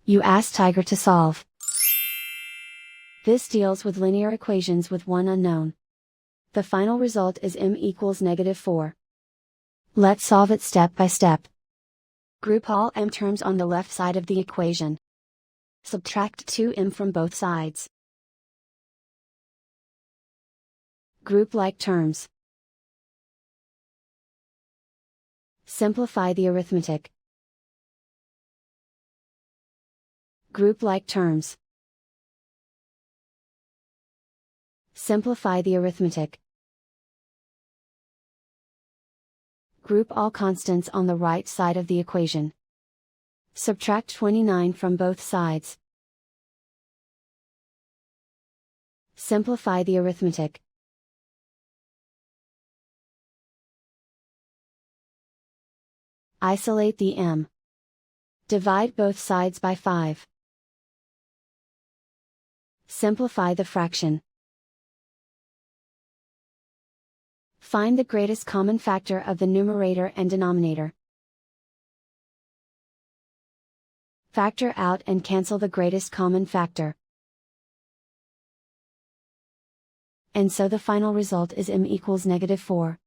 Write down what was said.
You ask Tiger to solve. This deals with linear equations with one unknown. The final result is m equals -4. Let's solve it step by step. Group all m terms on the left side of the equation. Subtract 2m from both sides. Group like terms. Simplify the arithmetic. Group like terms. Simplify the arithmetic. Group all constants on the right side of the equation. Subtract 29 from both sides. Simplify the arithmetic. Isolate the m. Divide both sides by 5. Simplify the fraction. Find the greatest common factor of the numerator and denominator. Factor out and cancel the greatest common factor. And so the final result is m equals -4.